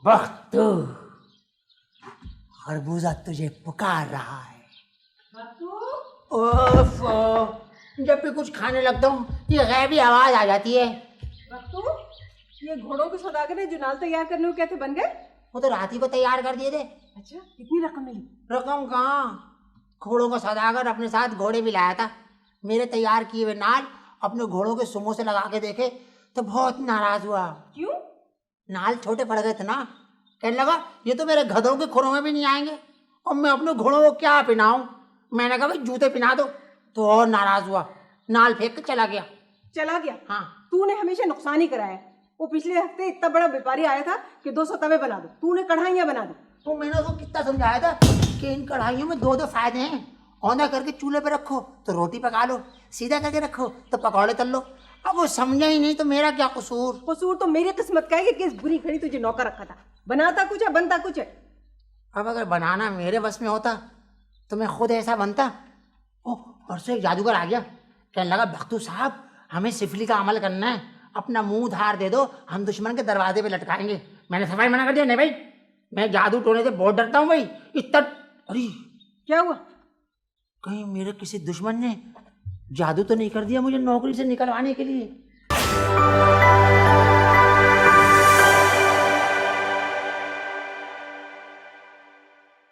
बख्तू, खरबूजा तुझे पुकार रहा है। ओफ, जब भी कुछ खाने लगता हूँ ये गैबी आवाज आ जाती है। बख्तू, ये घोड़ों के सौदागर है जो नाल तैयार करने को कहते बन गए? वो तो रात ही को तैयार कर दिए थे। अच्छा, कितनी रकम मिली? रकम कहाँ, घोड़ों का सौदागर अपने साथ घोड़े भी लाया था। मेरे तैयार किए हुए नाल अपने घोड़ों के सुमों से लगा के देखे तो बहुत नाराज हुआ। क्यों? नाल छोटे पड़ गए थे ना। कहने लगा ये तो मेरे गधों के खुरों में भी नहीं आएंगे और मैं अपने घोड़ों को क्या पिनाऊं। मैंने कहा भाई जूते पिना दो, तो और नाराज हुआ, नाल फेंक के चला गया। चला गया? हाँ। तूने हमेशा नुकसान ही कराया। वो पिछले हफ्ते इतना बड़ा व्यापारी आया था कि 200 तवे बना दो, तूने कढ़ाइयाँ बना दी। तो मैंने उसको कितना समझाया था कि इन कढ़ाइयों में दो फायदे हैं। औंधा करके चूल्हे पे रखो तो रोटी पका लो, सीधा करके रखो तो पकौड़े तल लो। अब वो समझा ही नहीं तो मेरा क्या कसूर। कसूर तो मेरी किस्मत का है कि किस बुरी घड़ी तुझे नौकर रखा था। बनाता कुछ है, बनता कुछ है। अब अगर बनाना मेरे बस में होता तो मैं खुद ऐसा बनता। ओह, परसों एक जादूगर आ गया, कहने लगा बख्तू साहब हमें सिफली का अमल करना है, अपना मुंह धार दे दो, हम दुश्मन के दरवाजे पे लटकाएंगे। मैंने सफाई मना कर दिया, नहीं भाई मैं जादू टोने से बहुत डरता हूँ भाई। इतना अरे क्या हुआ? कहीं मेरे किसी दुश्मन ने जादू तो नहीं कर दिया मुझे नौकरी से निकलवाने के लिए।